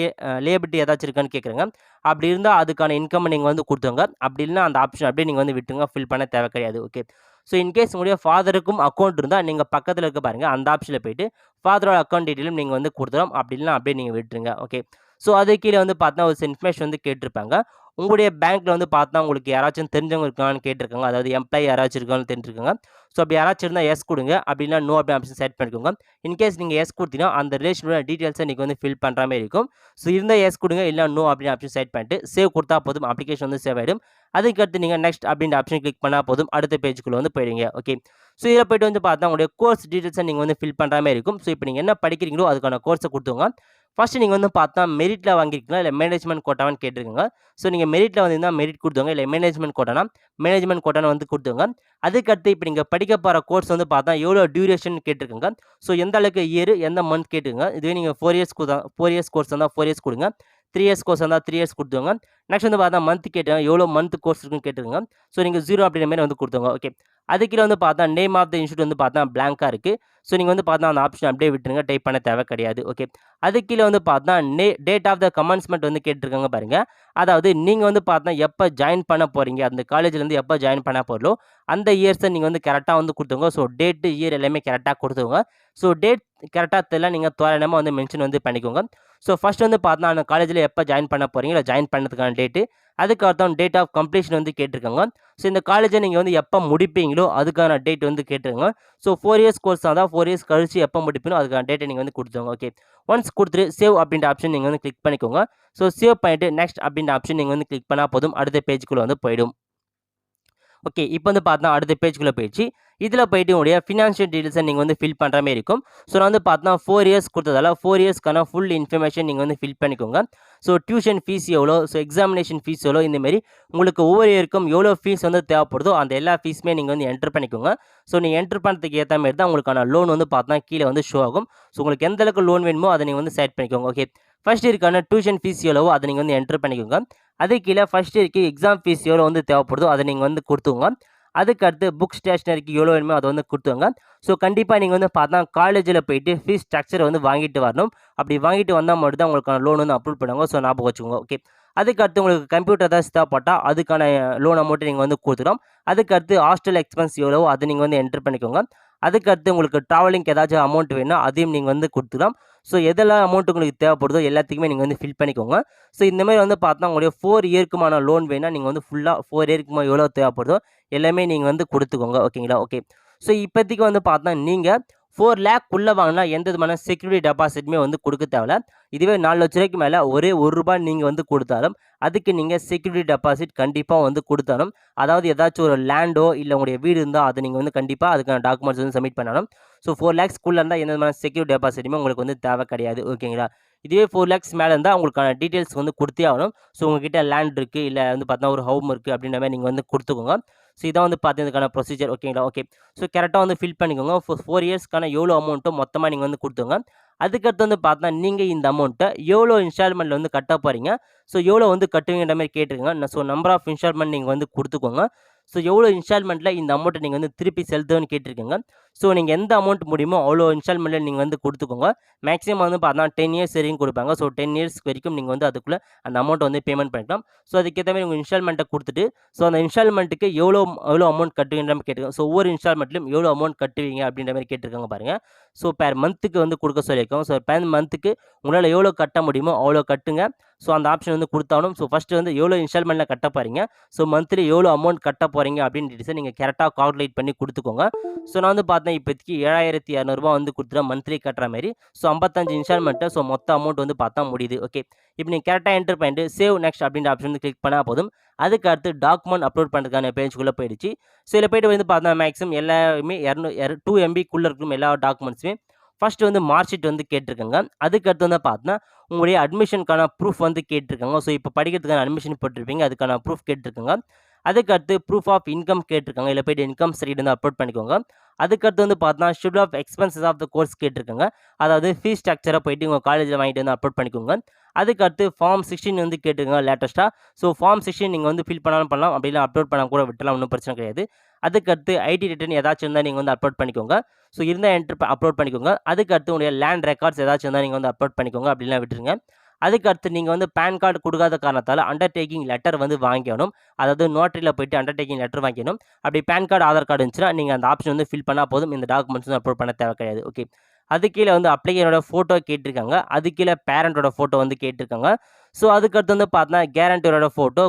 லேபிலிட்டி ஏதாச்சும் இருக்கான்னு கேட்குறேங்க. அப்படி இருந்தால் அதுக்கான இன்கம் நீங்கள் வந்து கொடுத்துங்க. அப்படி இல்லைனா அந்த ஆப்ஷன் அப்படியே நீங்கள் வந்து விட்டுருங்க, ஃபில் பண்ண தேவை கிடையாது. ஓகே, ஸோ இன்கேஸ் உங்களுடைய ஃபாதருக்கும் அக்கௌண்ட் இருந்தால் நீங்கள் பக்கத்தில் இருக்க பாருங்கள், அந்த ஆப்ஷனில் போய்ட்டு ஃபாதரோட அக்கௌண்ட் டீட்டெயிலும் நீங்கள் வந்து கொடுத்துரும். அப்படி இல்லைனா அப்படியே நீங்கள் விட்டுருங்க. ஓகே, ஸோ அது கீழே வந்து பார்த்தா ஒரு இன்ஃபர்மேஷன் வந்து கேட்டிருப்பாங்க. உங்களுடைய பேங்க்கில் வந்து பார்த்தா உங்களுக்கு யாராச்சும் தெரிஞ்சவங்க இருக்கான்னு கேட்டிருக்காங்க. அதாவது எம்ப்ளாயி யாராச்சும் இருக்கான்னு தெரிஞ்சிருக்காங்க. ஸோ அப்படி யாராச்சும் இருந்தால் எஸ் கொடுங்க. அப்படின்னா நோ அப்படி ஆப்ஷன் செட் பண்ணிக்கோங்க. இன்கேஸ் நீங்கள் எஸ் கொடுத்தீங்கன்னா அந்த ரிலேஷனோட டீட்டெயில்ஸை நீங்கள் வந்து ஃபில் பண்ணுற மாதிரி இருக்கும். ஸோ இருந்தால் எஸ் கொடுங்க, இல்லை நோ அப்படின்னு ஆப்ஷன் செட் பண்ணிட்டு சேவ் கொடுத்தா போதும், அப்ளிகேஷன் வந்து சேவ் ஆகிடும். அதுக்கடுத்து நீங்கள் நெக்ஸ்ட் அப்படின்ற ஆப்ஷன் கிளிக் பண்ணால் போதும், அடுத்த பேஜுக்குள்ளே வந்து போயிடுங்க. ஓகே, ஸோ இதில் போய்ட்டு வந்து பார்த்தா உங்களுடைய கோர்ஸ் டீட்டெயில்ஸை நீங்கள் வந்து ஃபில் பண்ணுற மாதிரி இருக்கும். ஸோ இப்போ நீங்கள் என்ன படிக்கிறீங்களோ அதுக்கான கோர்ஸை கொடுத்துங்க. ஃபஸ்ட்டு நீங்கள் வந்து பார்த்தா மெரிட்டில் வாங்கியிருக்கீங்களா, இல்லை மேனேஜ்மெண்ட் கோட்டாவான்னு கேட்டிருக்கீங்க. ஸோ நீங்கள் மெரிட்டில் வந்திருந்தால் மெரிட் கொடுத்துங்க, இல்லை மேனேஜ்மெண்ட் கோட்டானா மேனேஜ்மெண்ட் கோட்டான வந்து கொடுத்துங்க. அதுக்கடுத்து இப்போ நீங்கள் படிக்க போகிற கோர்ஸ் வந்து பார்த்தா எவ்வளோ டியூரேஷன் கேட்டிருக்கங்க. ஸோ எந்த அளவுக்கு இயர், எந்த மந்த் கேட்டுருங்க. இதுவே நீங்கள் 4 இயர்ஸ் கோர்ஸ் இருந்தால் 4 இயர்ஸ் கொடுங்க. 3 இயர்ஸ் கோர்ஸ் இருந்தால் 3 இயர்ஸ் கொடுத்துங்க. நெக்ஸ்ட் வந்து பார்த்தா மந்த் கேட்டாங்க, எவ்வளோ மந்த் கோர்ஸ் இருக்குன்னு கேட்டுருங்க. ஸோ நீங்கள் 0 அப்படின்ற மாதிரி வந்து கொடுத்துங்க. ஓகே, அது கீழே வந்து பார்த்தா நேம் ஆஃப் த இன்ஸ்டியூட் வந்து பார்த்தா பிளாங்காக இருக்குது. ஸோ நீங்கள் வந்து பார்த்தா அந்த ஆப்ஷன் அப்படியே விட்டுருங்க, டைப் பண்ண தேவை கிடையாது. ஓகே, அது கீழே வந்து பார்த்தா டேட் ஆஃப் த கமென்ஸ்மெண்ட் வந்து கேட்டிருக்காங்க பாருங்கள். அதாவது நீங்கள் வந்து பார்த்தா எப்போ ஜாயின் பண்ண போகிறீங்க, அந்த காலேஜ்லேருந்து எப்போ ஜாயின் பண்ண போகிறோ அந்த இயர்ஸை நீங்கள் வந்து கரெக்டாக வந்து கொடுத்துங்க. ஸோ டேட்டு இயர் எல்லாமே கரெக்டாக கொடுத்துங்க. ஸோ டேட் கரெக்டாக தெரியல, நீங்கள் தோராயமாக வந்து மென்ஷன் வந்து பண்ணிக்கோங்க. ஸோ ஃபஸ்ட் வந்து பார்த்தா அந்த காலேஜில் எப்போ ஜாயின் பண்ண போகிறீங்க, இல்லை ஜாயின் பண்ணதுக்கான டேட்டு, அதுக்கப்புறம் டேட் ஆஃப் கம்ப்ளீஷன் வந்து கேட்டிருக்காங்க. ஸோ இந்த காலேஜை நீங்கள் வந்து எப்போ முடிப்பீங்களோ அதுக்கான டேட் வந்து கேட்டுருங்க. ஸோ 4 இயர்ஸ் கோர்ஸ் தான் 4 இயர்ஸ் கழிச்சு எப்போ முடிப்பீங்களோ அதுக்கான டேட்டை நீங்கள் வந்து கொடுத்துருங்க. ஓகே, ஒன்ஸ் கொடுத்துட்டு சேவ் அப்படின்ற ஆப்ஷன் நீங்கள் வந்து கிளிக் பண்ணிக்கோங்க. ஸோ சேவ் பண்ணிவிட்டு நெக்ஸ்ட் அப்படின்ற ஆப்ஷன் நீங்கள் வந்து கிளிக் பண்ணால் போதும், அடுத்த பேஜுக்குள்ளே வந்து போயிடும். ஓகே, இப்போ வந்து பார்த்தா அடுத்த பேஜுக்குள்ளே போயிடுச்சு. இதில் போய்ட்டு உங்களுடைய ஃபினான்ஷியல் டீட்டெயில்ஸை நீங்கள் வந்து ஃபில் பண்ணுற மாதிரி இருக்கும். ஸோ நான் வந்து பார்த்தா 4 இயர்ஸ் கொடுத்ததால 4 இயர்ஸ்க்கான ஃபுல் இன்ஃபர்மேஷன் நீங்கள் வந்து ஃபில் பண்ணிக்கோங்க. ஸோ டியூஷன் ஃபீஸ் எவ்வளோ, ஸோ எக்ஸாமினேஷன் ஃபீஸ் எவ்வளோ, இந்தமாரி உங்களுக்கு ஒவ்வொரு இயருக்கும் எவ்வளோ ஃபீஸ் வந்து தேவைப்படுதோ அந்த எல்லா ஃபீஸுமே நீங்கள் வந்து என்டர் பண்ணிக்கோங்க. ஸோ நீங்கள் என்டர் பண்ணுறதுக்கு ஏற்ற மாதிரி தான் உங்களுக்கான லோன் வந்து பார்த்தா கீழே வந்து ஷோ ஆகும். ஸோ உங்களுக்கு எந்த அளவுக்கு லோன் வேணுமோ அதை நீங்கள் வந்து செலக்ட் பண்ணிக்கோங்க. ஓகே, ஃபஸ்ட் இயருக்கான டியூஷன் ஃபீஸ் எவ்வளவோ அதை நீங்கள் வந்து என்டர் பண்ணிக்கோங்க. அது கீழே ஃபஸ்ட் இயருக்கு எக்ஸாம் ஃபீஸ் எவ்வளோ வந்து தேவைப்படுதோ அதை நீங்கள் வந்து கொடுத்துங்க. அதுக்கடுத்து புக் ஸ்டேஷனரிக்கு எவ்வளோ வேணுமோ அதை வந்து கொடுத்துங்க. ஸோ கண்டிப்பாக நீங்கள் வந்து பார்த்தா காலேஜில் போய்ட்டு ஃபீஸ் ஸ்ட்ரக்சரை வந்து வாங்கிட்டு வரணும். அப்படி வாங்கிட்டு வந்தால் மட்டும் தான் உங்களுக்கான லோன் வந்து அப்ரூவ் பண்ணுவாங்க. ஸோ ஞாபகம் வச்சுக்கோங்க. ஓகே, அதுக்கடுத்து உங்களுக்கு கம்ப்யூட்டர் ஏதாச்சும் தேவைப்பட்டால் அதுக்கான லோன் அமௌண்ட்டு நீங்கள் வந்து கொடுத்துடும். அதுக்கடுத்து ஹாஸ்டல் எக்ஸ்பென்ஸ் எவ்வளவோ அதை நீங்கள் வந்து என்டர் பண்ணிக்கோங்க. அதுக்கடுத்து உங்களுக்கு ட்ராவலிங்க்கு ஏதாச்சும் அமௌண்ட் வேணும் அதையும் நீங்கள் வந்து கொடுத்துக்கலாம். ஸோ எதெல்லாம் அமௌண்ட் உங்களுக்கு தேவைப்படுதோ எல்லாத்துக்குமே நீங்கள் வந்து ஃபில் பண்ணிக்கோங்க. ஸோ இந்தமாதிரி வந்து பார்த்தா உங்களுடைய 4 இயர்க்குமான லோன் வேணால் நீங்கள் வந்து ஃபுல்லாக 4 இயர்க்குமா எவ்வளோ தேவைப்படுதோ எல்லாமே நீங்கள் வந்து கொடுத்துக்கோங்க. ஓகேங்களா? ஓகே, ஸோ இப்போதைக்கு வந்து பார்த்தா நீங்கள் 4 லேக்குள்ளே வாங்கினா எந்த விதமான செக்யூரிட்டி டெபாசிட்டுமே வந்து கொடுக்க தேவையில்ல. இதுவே 4 லட்ச ரூபாய்க்கு மேலே ஒரே ₹1 நீங்கள் வந்து கொடுத்தாலும் அதுக்கு நீங்கள் செக்யூரிட்டி டெபாசிட் கண்டிப்பாக வந்து கொடுத்தாலும், அதாவது ஏதாச்சும் ஒரு லேண்டோ இல்லை உங்களுடைய வீடு இருந்தால் அதை நீங்கள் வந்து கண்டிப்பாக அதுக்கான டாக்குமெண்ட்ஸ் வந்து சப்மிட் பண்ணணும். ஸோ 4 லேக்ஸ்க்குள்ளே இருந்தால் எந்த விதமான செக்யூரிட்டி டெபாசிட்டுமே உங்களுக்கு வந்து தேவை கிடையாது. ஓகேங்களா? இதுவே 4 லேக்ஸ் மேலே இருந்தால் உங்களுக்கான டீட்டெயில்ஸ் வந்து கொடுத்தே ஆகணும். ஸோ உங்ககிட்ட லேண்ட் இருக்குது, இல்லை வந்து பார்த்தா ஒரு ஹோம் இருக்குது அப்படின்ற மாதிரி நீங்கள் வந்து கொடுத்துக்கோங்க. ஸோ இதான் வந்து பார்த்ததுக்கான ப்ரொசீஜர். ஓகேங்களா? ஓகே, ஸோ கரெக்டாக வந்து ஃபில் பண்ணிக்கோங்க. 4 இயர்ஸ்க்கான எவ்வளோ அமௌண்ட்டோ மொத்தமாக நீங்கள் வந்து கொடுத்துங்க. அதுக்கடுத்து வந்து பார்த்தா நீங்கள் இந்த அமௌண்ட்டை எவ்வளோ இன்ஸ்டால்மெண்ட்டில் வந்து கட்ட போகிறீங்க, ஸோ எவ்வளோ வந்து கட்டுவீங்கன்ற மாதிரி கேட்டிருக்கங்க. ஸோ நம்பர் ஆஃப் இன்ஸ்டால்மெண்ட் நீங்கள் வந்து கொடுத்துக்கோங்க. ஸோ எவ்வளோ இன்ஸ்டால்மெண்ட்டில இந்த அமௌண்ட்டை நீங்கள் வந்து திருப்பி செலுத்தணும்னு கேட்டிருக்கீங்க. ஸோ நீங்க எந்த அமௌண்ட் முடியுமோ அவ்வளோ இன்ஸ்டால்மெண்ட்ல நீங்க வந்து குடுத்துக்கோங்க. மேக்ஸிமம் வந்து பார்த்தீங்கன்னா 10 இயர்ஸ் வரைக்கும் குடுப்பாங்க. ஸோ 10 இயர்ஸ் வரைக்கும் நீங்க வந்து அதுக்குள்ள அந்த அமௌண்ட்ட வந்து பேமெண்ட் பண்ணிக்கலாம். ஸோ அதுக்கேத்த மாரி உங்க இன்ஸ்டால்மெண்ட்ட குடுத்துட்டு, ஸோ அந்த இன்ஸ்டால்மெண்ட்டுக்கு எவ்வளோ அமௌண்ட் கட்டுவீங்கன்ற மாரி கேட்டிருக்காங்க. ஸோ ஒவ்வொரு இன்ஸ்டால்மெண்ட்லயும் எவ்வளோ அமௌண்ட் கட்டுவீங்க அப்படின்ற மாரி கேட்டிருக்காங்க பாருங்க. ஸோ பெர் மந்த்துக்கு வந்து குடுக்க சொல்லியிருக்காங்க. ஸோ பெர் மந்த்துக்கு உங்களால எவ்வளோ கட்ட முடியுமோ அவ்வளோ கட்டுங்க. ஸோ அந்த ஆப்ஷன் வந்து குடுத்தாகணும். ஸோ ஃபர்ஸ்ட்டு வந்து எவ்வளோ இன்ஸ்டால்மெண்ட்ல கட்ட போறீங்க, ஸோ மந்த்லி எவ்வளோ அமௌண்ட் கட்ட போறீங்க அப்படின்னு டீட்டெயில்ஸ நீங்க கரெக்ட்டா கால்குலேட் பண்ணி குடுத்துக்கோங்க. ஸோ நான் வந்து பார்த்தேன் இப்போதைக்கு ரூ. 7,200 வந்து குடுத்துட்டேன் மந்த்லி கட்டுற மாரி. ஸோ 55 இன்ஸ்டால்மெண்ட்டு ஸோ மொத்த அமௌண்ட் வந்து பார்த்தா முடியுது. ஓகே. இப்போ நீங்க கரெக்ட்டா என்டர் பண்ணிட்டு சேவ் நெக்ஸ்ட் அப்படின்ற ஆப்ஷன் வந்து கிளிக் பண்ணா போதும். அதுக்கு அடுத்து டாக்குமெண்ட் அப்லோட் பண்ணுறதுக்கான பேஜ்க்குள்ள போயிடுச்சு. ஸோ இதில போயிட்டு வந்து பார்த்தா மேக்ஸிமம் எல்லாமே 2 எம்பிக்குள்ள இருக்கும் எல்லா டாக்குமெண்ட்ஸுமே. ஃபர்ஸ்ட் வந்து மார்க் ஷீட் வந்து கேட்டிருக்காங்க. அதுக்கு அடுத்து வந்து பார்த்தீங்கன்னா, உங்களுடைய அட்மிஷனுக்கான ப்ரூஃப் வந்து கேட்டிருக்காங்க. ஸோ இப்போ படிக்கிறதுக்கான அட்மிஷன் போட்டிருப்பீங்க. அதுக்கான ப்ரூஃப் கேட்டிருக்காங்க. அதுக்கு அடுத்து ப்ரூஃப் ஆஃப் இன்கம் கேட்டிருக்காங்க. இதில போயிட்டு இன்கம் சர்டிஃபிகேட் வந்து அப்லோட் பண்ணிக்கோங்க. அதுக்கு அடுத்து வந்து பார்த்தீங்கன்னா, schedule of expenses of the course கேட்டிருக்காங்க. அதாவது ஃபீஸ் ஸ்ட்ரக்சர போயிட்டு உங்க காலேஜ்ல வாங்கிட்டு வந்து அப்லோட் பண்ணிக்கோங்க. அதுக்கு அடுத்து ஃபார்ம் 16 வந்து கேட்டிருக்காங்க லேட்டஸ்ட்டா. ஸோ ஃபார்ம் 16 நீங்க வந்து ஃபில் பண்ணாலும் பண்ணலாம். அப்படி இல்ல அப்லோட் பண்ணாம கூட விட்டுறலாம். ஒண்ணும் பிரச்சனை கிடையாது. அதுக்கு அடுத்து ஐடி ரிட்டர்ன் ஏதாச்சும் இருந்தா நீங்க வந்து அப்லோட் பண்ணிக்கோங்க. ஸோ இருந்தா அப்லோட் பண்ணிக்கோங்க. அதுக்கு அடுத்து உங்களுடைய லேண்ட் ரெக்கார்ட்ஸ் ஏதாச்சும் இருந்தா நீங்க வந்து அப்லோட் பண்ணிக்கோங்க. அப்படி இல்லனா விட்டுருங்க. அதுக்கு அடுத்து நீங்க வந்து பான் கார்டு குடுக்காத காரணத்தால அண்டர்டேக்கிங் லெட்டர் வந்து வாங்கிக்கணும். அதாவது நோட்டரியில போயிட்டு அண்டர்டேக்கிங் லெட்டர் வாங்கிக்கணும். அப்படி பான் கார்டு, ஆதார் கார்டு இருந்துச்சுன்னா, நீங்க அந்த ஆப்ஷன் வந்து ஃபில் பண்ணா போதும். இந்த டாக்குமெண்ட்ஸ் வந்து அப்லோட் பண்ண தேவை கிடையாது. ஓகே. அது கீழ வந்து அப்ளிகேஷனோட ஃபோட்டோ கேட்டிருக்காங்க. அது கீழ பேரண்டோட ஃபோட்டோ வந்து கேட்டிருக்காங்க. ஸோ அதுக்கு அடுத்து வந்து பார்த்தீங்கன்னா, கேரண்டரோட ஃபோட்டோ,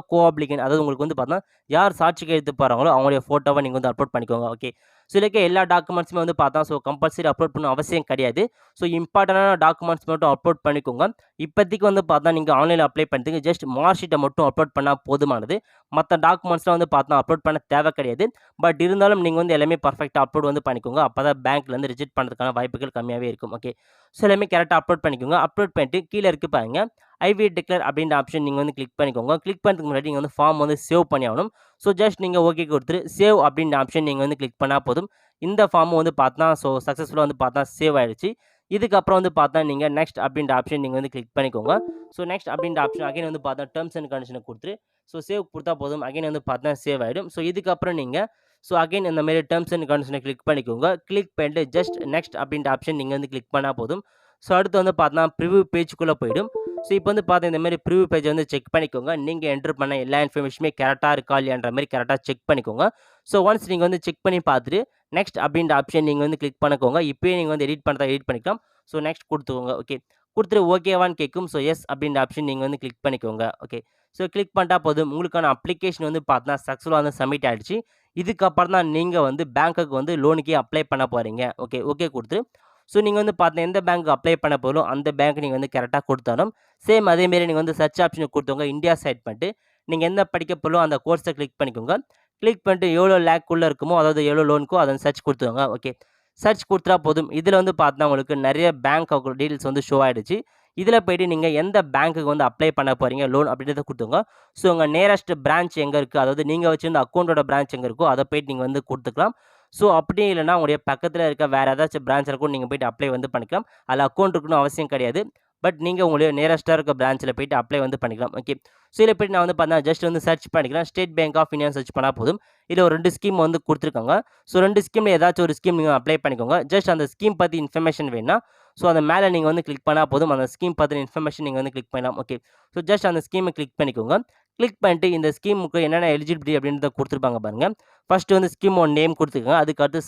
அதாவது உங்களுக்கு வந்து பார்த்தீங்கன்னா, யார் சாட்சி கையெழுத்து போடுறாங்களோ அவங்களுடைய ஃபோட்டோவ நீங்க வந்து அப்லோட் பண்ணிக்கோங்க. ஓகே. ஸோ இதுல இருக்க எல்லா டாக்குமெண்ட்ஸுமே வந்து பார்த்தா, ஸோ கம்பல்சரி அப்லோட் பண்ணணும் அவசியம் கிடையாது. ஸோ இம்பார்ட்டன்டான டாக்குமெண்ட்ஸ் மட்டும் அப்லோட் பண்ணிக்கோங்க. இப்போதைக்கு வந்து பார்த்தா, நீங்க ஆன்லைன்ல அப்ளை பண்ணுறதுக்கு ஜஸ்ட் மார்க் ஷீட்ட மட்டும் அப்லோட் பண்ணா போதுமானது. மத்த டாக்குமெண்ட்ஸ்லாம் வந்து பார்த்தா அப்லோட் பண்ண தேவை கிடையாது. பட் இருந்தாலும் நீங்க வந்து எல்லாமே பெர்ஃபெக்ட்டா அப்லோட் வந்து பண்ணிக்கோங்க. அப்பதான் பேங்க்லேருந்து ரிஜெக்ட் பண்ணுறதுக்கான வாய்ப்புகள் கம்மியாவே இருக்கும். ஓகே. ஸோ எல்லாமே கரெக்ட்டா அப்லோட் பண்ணிக்கோங்க. அப்லோட் பண்ணிட்டு கீழ இருக்கு பாருங்க. ஐ வில் டிக்ளேர் அப்படின்ற ஆப்ஷன் நீங்க வந்து கிளிக் பண்ணிக்கோங்க. கிளிக் பண்ணுறதுக்கு முன்னாடி நீங்க வந்து ஃபார்ம் வந்து சேவ் பண்ணி ஆகணும். ஸோ ஜஸ்ட் நீங்க ஓகே குடுத்துட்டு சேவ் அப்படின்ற ஆப்ஷன் நீங்க வந்து கிளிக் பண்ணா போதும். இந்த ஃபார்ம் வந்து பார்த்தா ஸோ சக்சஸ்ஃபுல்லா வந்து பார்த்தா சேவ் ஆயிடுச்சு. இதுக்கப்புறம் வந்து பார்த்தா நீங்க நெக்ஸ்ட் அப்படின்ற ஆப்ஷன் நீங்க வந்து கிளிக் பண்ணிக்கோங்க. ஸோ நெக்ஸ்ட் அப்படின்ற ஆப்ஷன் அகைன் வந்து பார்த்தா டெர்ம்ஸ் அண்ட் கண்டிஷன குடுத்துட்டு, ஸோ சேவ் குடுத்தா போதும். அகைன் வந்து பார்த்தா சேவ் ஆயிடும். ஸோ இதுக்கப்புறம் நீங்க ஸோ அகைன் இந்த மாரி டெர்ம்ஸ் அண்ட் கண்டிஷன கிளிக் பண்ணிக்கோங்க. கிளிக் பண்ணிட்டு ஜஸ்ட் நெக்ஸ்ட் அப்படின்ற ஆப்ஷன் நீங்க வந்து கிளிக் பண்ணா போதும். ஸோ அடுத்து வந்து பார்த்தீங்கன்னா, ப்ரிவ்யூ பேஜ்க்குள்ள போயிடும். ஸோ இப்போ வந்து பார்த்தா இந்த மாரி ப்ரிவ்யூ பேஜ வந்து செக் பண்ணிக்கோங்க. நீங்க என்டர் பண்ண எல்லா இன்ஃபர்மேஷனுமே கரெக்ட்டா இருக்கா இல்லையான்ற மாரி கரெக்ட்டா செக் பண்ணிக்கோங்க. ஸோ ஒன்ஸ் நீங்க வந்து செக் பண்ணி பார்த்துட்டு, நெக்ஸ்ட் அப்படின்ற ஆப்ஷன் நீங்க வந்து கிளிக் பண்ணிக்கோங்க. இப்பயே நீங்க வந்து எடிட் பண்றதா எடிட் பண்ணிக்கலாம். ஸோ நெக்ஸ்ட் குடுத்துக்கோங்க. ஓகே. குடுத்துட்டு ஓகேவான்னு கேட்கும். ஸோ எஸ் அப்படின்ற ஆப்ஷன் நீங்க வந்து கிளிக் பண்ணிக்கோங்க. ஓகே. ஸோ கிளிக் பண்ணிட்டா போதும். உங்களுக்கான அப்ளிகேஷன் வந்து பார்த்தீங்கன்னா, சக்ஸஸ்ஃபுல்லா வந்து சப்மிட் ஆயிடுச்சு. இதுக்கப்புறம் தான் நீங்க வந்து பேங்க்குக்கு வந்து லோனுக்கே அப்ளை பண்ண போறீங்க. ஓகே. ஓகே குடுத்துட்டு, ஸோ நீங்க வந்து பார்த்தீங்கன்னா, எந்த பேங்க் அப்ளை பண்ண போறீங்களோ அந்த பேங்க் நீங்க வந்து கரெக்ட்டா குடுத்தாகணும். சேம் அதே மாரி நீங்க வந்து சர்ச் ஆப்ஷன் குடுத்துக்கோங்க. இந்தியா செலக்ட் பண்ணிட்டு, நீங்க என்ன படிக்க போறீங்களோ அந்த கோர்ஸ கிளிக் பண்ணிக்கோங்க. கிளிக் பண்ணிட்டு எவ்வளோ லேக்குள்ள இருக்குமோ, அதாவது எவ்வளோ லோனுக்கோ அத சர்ச் குடுத்துக்கோங்க. ஓகே. சர்ச் குடுத்துட்டா போதும். இதுல வந்து பார்த்தீங்கன்னா, உங்களுக்கு நெறைய பேங்க் அக்கவுண்ட் டீட்டெயில்ஸ் வந்து ஷோ ஆயிடுச்சு. இதுல போயிட்டு நீங்க எந்த பேங்க்குக்கு வந்து அப்ளை பண்ண போறீங்க லோன் அப்படின்றத குடுத்துக்கோங்க. ஸோ உங்க நியரஸ்ட் பிரான்ச் எங்க இருக்கு? அதாவது நீங்க வச்சிருந்த அக்கவுண்டோட பிரான்ச் எங்க இருக்கோ, அத போயிட்டு நீங்க வந்து குடுத்துக்கலாம். ஸோ அப்படியும் இல்லன்னா, உங்களுடைய பக்கத்துல இருக்க வேற ஏதாச்சும் பிரான்ச்ல கூட நீங்க போயிட்டு அப்ளை வந்து பண்ணிக்கலாம். அதுல அக்கவுண்ட் இருக்கணும்னு அவசியம் கிடையாது. பட் நீங்க உங்களுடைய நியரஸ்ட்டா இருக்க பிரான்ச்ல போயிட்டு அப்ளை வந்து பண்ணிக்கலாம். ஓகே. ஸோ இதில போயிட்டு நான் வந்து பார்த்தீங்கன்னா, ஜஸ்ட் வந்து சர்ச் பண்ணிக்கிறேன். ஸ்டேட் பேங்க் ஆஃப் இந்தியான்னு சர்ச் பண்ணா போதும். இதுல ஒரு 2 ஸ்கீம் வந்து குடுத்துருக்காங்க. ஸோ 2 ஸ்கீம்ல ஏதாச்சும் ஒரு ஸ்கீம் நீங்க அப்ளை பண்ணிக்கோங்க. ஜஸ்ட் அந்த ஸ்கீம் பத்தி இன்ஃபர்மேஷன் வேணும்னா, ஸோ அந்த மேல நீங்க வந்து கிளிக் பண்ணா போதும். அந்த ஸ்கீம் பத்தின இன்ஃபர்மேஷன் நீங்க வந்து கிளிக் பண்ணலாம். ஓகே. ஸோ ஜஸ்ட் அந்த ஸ்கீம கிளிக் பண்ணிக்கோங்க. கிளிக் பண்ணிட்டு இந்த ஸ்கீமுக்கு என்னென்ன எலிஜிபிலிட்டி அப்படின்றத குடுத்துருப்பாங்க பாருங்க. ஃபர்ஸ்ட் வந்து ஸ்கீமோட நேம் குடுத்துக்கோங்க. அதுக்கு அடுத்து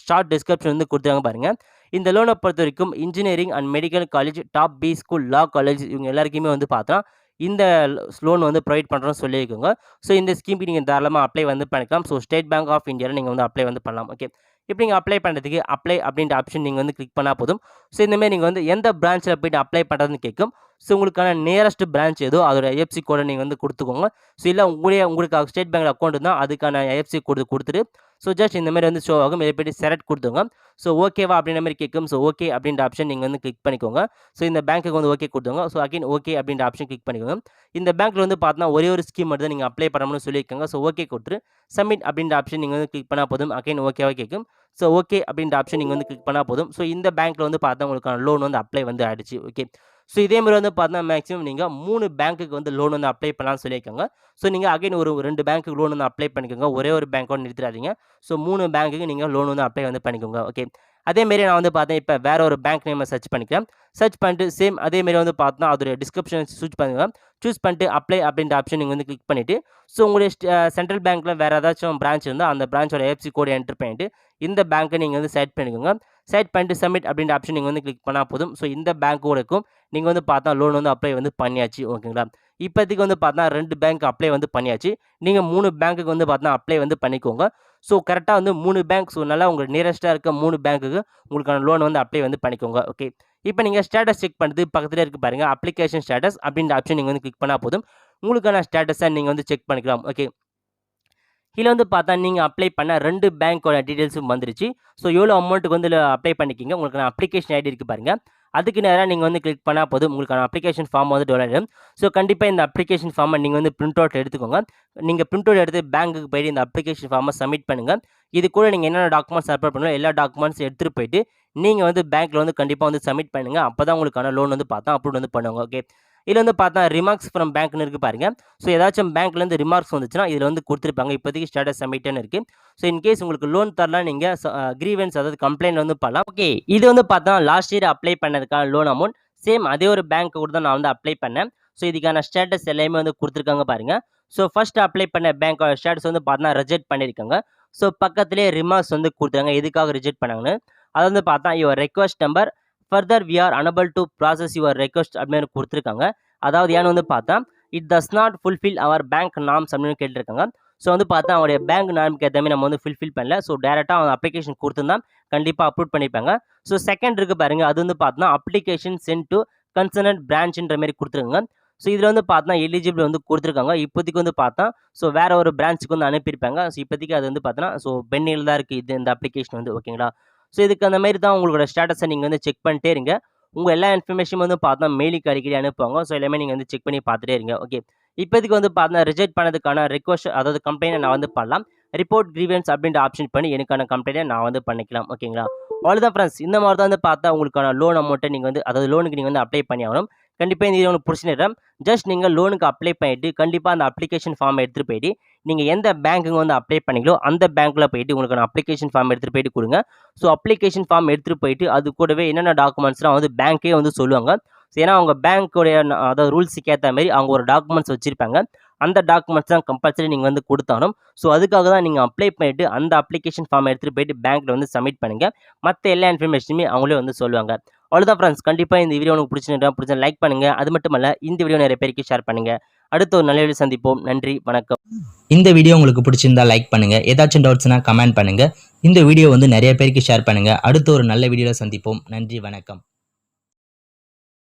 ஷார்ட் டிஸ்கிரிப்ஷன் வந்து குடுத்துருக்காங்க பாருங்க. இந்த லோன பொறுத்தவரைக்கும் engineering and medical college, top B school, law college இவங்க எல்லாருக்குமே வந்து பார்த்தா, இந்த லோன் வந்து ப்ரொவைட் பண்றோம்னு சொல்லியிருக்காங்க. ஸோ இந்த ஸ்கீம்க்கு நீங்க தாராளமா அப்ளை வந்து பண்ணிக்கலாம். ஸோ ஸ்டேட் பேங்க் ஆஃப் இந்தியால நீங்க வந்து அப்ளை வந்து பண்ணலாம். ஓகே. இப்ப நீங்க அப்ளை பண்றதுக்கு அப்ளை அப்படின்ற ஆப்ஷன் நீங்க வந்து கிளிக் பண்ணா போதும். ஸோ இந்த மாரி நீங்க வந்து எந்த பிரான்ச்ல போயிட்டு அப்ளை பண்றதுன்னு கேட்கும். ஸோ உங்களுக்கான நியரஸ்ட் பிரான்ச் ஏதோ அதோட ஐஎஃப்எஸ்சி கோட நீங்க வந்து குடுத்துக்கோங்க. ஸோ இல்ல உங்களுக்கு ஸ்டேட் பேங்க்ல அக்கவுண்ட் இருந்தா அதுக்கான ஐஎஃப்எஸ்சி கோடு குடுத்துட்டு, ஸோ ஜஸ்ட் இந்த மாரி வந்து ஷோ ஆகும். இத போயிட்டு செலக்ட் குடுத்துக்கோங்க. ஸோ ஓகேவா அப்படின்ற மாரி கேட்கும். ஸோ ஓகே அப்படின்ற ஆப்ஷன் நீங்க வந்து கிளிக் பண்ணிக்கோங்க. ஸோ இந்த பேங்க்குக்கு வந்து ஓகே குடுத்துக்கோங்க. ஸோ அகைன் ஓகே அப்படின்ற ஆப்ஷன் கிளிக் பண்ணிக்கோங்க. இந்த பேங்க்ல வந்து பார்த்தீங்கன்னா, ஒரே ஒரு ஸ்கீம் மட்டும் தான் நீங்க அப்ளை பண்ணணும்னு சொல்லியிருக்காங்க. ஸோ ஓகே குடுத்துட்டு, சப்மிட் அப்படின்ற ஆப்ஷன் நீங்க வந்து கிளிக் பண்ணா போதும். அகைன் ஓகேவா கேட்கும். ஸோ ஓகே அப்படின்ற ஆப்ஷன் நீங்க வந்து கிளிக் பண்ணா போதும். ஸோ இந்த பேங்க்ல வந்து பார்த்தா உங்களுக்கான லோன் வந்து அப்ளை வந்து ஆயிடுச்சு. ஓகே. ஸோ இதே மாதிரி வந்து பார்த்தீங்கன்னா மேக்ஸிமம் நீங்கள் 3 பேங்க்குக்கு வந்து லோன் வந்து அப்ளை பண்ணலாம்னு சொல்லியிருக்காங்க. ஸோ நீங்கள் அகைன் ஒரு 2 பேங்க்குக்கு லோன் வந்து அப்ளை பண்ணிக்கோங்க. ஒரே ஒரு பேங்க்கோட நிறுத்திடாதீங்க. ஸோ 3 பேங்க்குக்கு நீங்கள் லோன் வந்து அப்ளை வந்து பண்ணிக்கோங்க. ஓகே. அதேமாரி நான் வந்து பார்த்தேன் இப்போ வேற ஒரு பேங்க் நேமை சர்ச் பண்ணிக்கிறேன். சர்ச் பண்ணிட்டு சேம் அதேமாரி வந்து பார்த்தோன்னா அதோடைய டிஸ்கிரிப்ஷன் சூஸ் பண்ணுங்க. சூஸ் பண்ணிட்டு அப்ளை அப்படின்ற ஆப்ஷன் நீங்கள் வந்து கிளிக் பண்ணிவிட்டு ஸோ உங்களுடைய சென்ட்ரல் பேங்க்கில் வேறு ஏதாச்சும் பிரான்ச் இருந்தால் அந்த பிரான்ச்சோட ஐஎஃப்எஸ்சி கோடு என்டர் பண்ணிட்டு இந்த பேங்க்கை நீங்கள் வந்து செலக்ட் பண்ணிக்கோங்க. செலக்ட் பண்ணிட்டு சப்மிட் அப்படின்ற ஆப்ஷன் நீங்கள் வந்து கிளிக் பண்ணால் போதும். ஸோ இந்த பேங்க்கோடக்கும் நீங்கள் வந்து பார்த்தா லோன் வந்து அப்ளை வந்து பண்ணியாச்சு. ஓகேங்களா. இப்போதைக்கு வந்து பார்த்தா 2 பேங்க் அப்ளை வந்து பண்ணியாச்சு. நீங்கள் 3 பேங்க்குக்கு வந்து பார்த்தா அப்ளை வந்து பண்ணிக்கோங்க. ஸோ கரெக்டாக வந்து 3 பேங்க் ஸோ நல்லா உங்களுக்கு நியரஸ்ட்டாக இருக்க 3 பேங்க்குக்கு உங்களுக்கான லோன் வந்து அப்ளை வந்து பண்ணிக்கோங்க. ஓகே. இப்போ நீங்கள் ஸ்டேட்டஸ் செக் பண்ணிட்டு பக்கத்திலே இருக்கு பாருங்க அப்ளிகேஷன் ஸ்டேட்டஸ் அப்படின்ற ஆப்ஷன் நீங்கள் வந்து கிளிக் பண்ணால் போதும். உங்களுக்கான ஸ்டேட்டஸை நீங்கள் வந்து செக் பண்ணிக்கலாம். ஓகே. கீழ வந்து பார்த்தா நீங்க அப்ளை பண்ண 2 பேங்க்கோட டீட்டெயில்ஸும் வந்துருச்சு. ஸோ எவ்வளோ அமௌண்ட்டுக்கு வந்து அப்ளை பண்ணிக்கிங்க. உங்களுக்கான அப்ளிகேஷன் ஐடி இருக்கு பாருங்க. அதுக்கு நேரா நீங்க வந்து கிளிக் பண்ணா போதும். உங்களுக்கான அப்ளிகேஷன் ஃபார்ம் வந்து டவுன்லோட் ஆயிடும். ஸோ கண்டிப்பா இந்த அப்ளிகேஷன் ஃபார்மை நீங்க வந்து பிரிண்ட் அவுட் எடுத்துக்கோங்க. நீங்க பிரிண்ட் அவுட் எடுத்து பேங்க்குக்கு போயிட்டு இந்த அப்ளிகேஷன் ஃபார்மை சப்மிட் பண்ணுங்க. இது கூட நீங்க என்னென்ன டாக்குமெண்ட்ஸ் அப்லோட் பண்ணணும் எல்லா டாக்குமெண்ட்ஸ் எடுத்துட்டு போயிட்டு நீங்க வந்து பேங்க்ல வந்து கண்டிப்பா வந்து சப்மிட் பண்ணுங்க. அப்பதான் உங்களுக்கான லோன் வந்து பார்த்தா அப்ரூவ் வந்து பண்ணுவாங்க. ஓகே. இதுல வந்து பார்த்தா ரிமார்க்ஸ் ஃப்ரம் பேங்க்னு இருக்கு பாருங்க. ஸோ ஏதாச்சும் பேங்க்லேருந்து ரிமார்க்ஸ் வந்துச்சுன்னா இதில் வந்து கொடுத்துருப்பாங்க. இப்போதைக்கு ஸ்டேட்டஸ் சப்மிட்னு இருக்கு. ஸோ இன்கேஸ் உங்களுக்கு லோன் தரலாம் நீங்கள் கிரீவன்ஸ் அதாவது கம்ப்ளைண்ட் வந்து பண்ணலாம். ஓகே. இது வந்து பார்த்தா லாஸ்ட் இயர் அப்ளை பண்ணதுக்கான லோன் அமௌண்ட் சேம் அதே ஒரு பேங்க் கூட தான் நான் வந்து அப்ளை பண்ணேன். ஸோ இதுக்கான ஸ்டேட்டஸ் எல்லாமே வந்து கொடுத்துருக்காங்க பாருங்க. ஸோ ஃபர்ஸ்ட் அப்ளை பண்ண பேங்க்கோட ஸ்டேட்டஸ் வந்து பார்த்தா ரிஜெக்ட் பண்ணியிருக்காங்க. ஸோ பக்கத்திலேயே ரிமார்க்ஸ் வந்து கொடுத்துருக்காங்க எதுக்காக ரிஜெக்ட் பண்ணாங்கன்னு. அது வந்து பார்த்தா your request number further we are unable to process your request அப்படின்னு கொடுத்துருக்காங்க. அதாவது ஏன்னு வந்து பார்த்தா it does not fulfil our bank norms அப்படின்னு கேட்டிருக்காங்க. ஸோ வந்து பார்த்தா அவருடைய பேங்க் நார்முக்கு ஏற்ற மாதிரி நம்ம வந்து ஃபுல்ஃபில் பண்ணல. ஸோ டேரெக்டாக அவங்க அப்ளிகேஷன் கொடுத்துருந்தா கண்டிப்பாக அப்ரூவ் பண்ணிப்பாங்க. ஸோ செகண்ட் இருக்கு பாருங்க அது வந்து பார்த்தோன்னா அப்ளிகேஷன் சென்ட் டு கன்சர்னட் பிரான்ச்ன்ற மாதிரி கொடுத்துருங்க. ஸோ இதில் வந்து பார்த்தா எலிஜிபிள் வந்து கொடுத்துருக்காங்க. இப்போதைக்கு வந்து பார்த்தா ஸோ வேற ஒரு பிரான்ச்சுக்கு வந்து அனுப்பியிருப்பாங்க. ஸோ இப்போதைக்கு அது வந்து பார்த்தோன்னா ஸோ பெண்டிங்கில் தான் இருக்குது இது இந்த அப்ளிகேஷன் வந்து ஓகேங்களா. ஸோ இதுக்கு அந்த மாதிரி தான் உங்களோட ஸ்டேட்டஸை நீங்கள் வந்து செக் பண்ணிட்டே இருங்க. உங்கள் எல்லா இன்ஃபர்மேஷனும் வந்து பார்த்தா மெயிலுக்கு அடிக்கடி அனுப்புவாங்க. ஸோ எல்லாமே நீங்கள் வந்து செக் பண்ணி பார்த்துட்டே இருங்க. ஓகே. இப்போதைக்கு வந்து பார்த்தா ரிஜெக்ட் பண்ணதுக்கான ரிக்வஸ்ட் அதாவது கம்ப்ளைண்ட்டை நான் வந்து பண்ணலாம். ரிப்போர்ட் கிரீவன்ஸ் அப்படின்ற ஆப்ஷன் பண்ணி எனக்கான கம்ப்ளைண்ட்டை நான் வந்து பண்ணிக்கலாம். ஓகேங்களா. அவ்வளோதான் ஃப்ரெண்ட்ஸ். இந்த மாதிரி தான் வந்து பார்த்தா உங்களுக்கான லோன் அமௌண்ட்டை நீங்கள் வந்து அதாவது லோனுக்கு நீங்கள் வந்து அப்ளை பண்ணி ஆகணும். கண்டிப்பாக இந்த வீடியோ உங்களுக்கு பிடிச்சிருந்தா ஜஸ்ட் நீங்கள் லோனுக்கு அப்ளை பண்ணிட்டு கண்டிப்பாக அந்த அப்ளிகேஷன் ஃபார்ம் எடுத்துகிட்டு போயிட்டு நீங்கள் எந்த பேங்க்குங்க வந்து அப்ளை பண்ணீங்களோ அந்த பேங்க்கில் போயிட்டு உங்களுக்கான அப்ளிகேஷன் ஃபார்ம் எடுத்துகிட்டு போயிட்டு கொடுங்க. ஸோ அப்ளிகேஷன் ஃபார்ம் எடுத்துகிட்டு போயிட்டு அது கூடவே என்னென்ன டாக்குமெண்ட்ஸ்லாம் வந்து பேங்க்கே வந்து சொல்லுவாங்க. ஏன்னா அவங்க பேங்க்கோடைய அதாவது ரூல்ஸுக்கு ஏற்ற மாதிரி அவங்க ஒரு டாக்குமெண்ட்ஸ் வச்சுருப்பாங்க. அந்த டாக்குமெண்ட்ஸ் தான் கம்பல்சரி நீங்கள் வந்து கொடுத்தாகணும். ஸோ அதுக்காக தான் நீங்கள் அப்ளை பண்ணிட்டு அந்த அப்ளிகேஷன் ஃபார்ம் எடுத்துகிட்டு போயிட்டு பேங்க்கில் வந்து சப்மிட் பண்ணுங்க. மற்ற எல்லா இன்ஃபர்மேஷனுமே அவங்களே வந்து சொல்லுவாங்க. அவ்வளோதான் ஃப்ரெண்ட்ஸ். கண்டிப்பாக இந்த வீடியோ உங்களுக்கு பிடிச்சா லைக் பண்ணுங்க. அது மட்டும் இல்ல இந்த வீடியோ நிறைய பேருக்கு ஷேர் பண்ணுங்க. அடுத்த ஒரு நல்ல வீடியோ சந்திப்போம். நன்றி, வணக்கம். இந்த வீடியோ உங்களுக்கு பிடிச்சிருந்தா லைக் பண்ணுங்க. ஏதாச்சும் டவுட்ஸ்னா கமெண்ட் பண்ணுங்க. இந்த வீடியோ வந்து நிறைய பேருக்கு ஷேர் பண்ணுங்க. அடுத்த ஒரு நல்ல வீடியோல சந்திப்போம். நன்றி, வணக்கம்.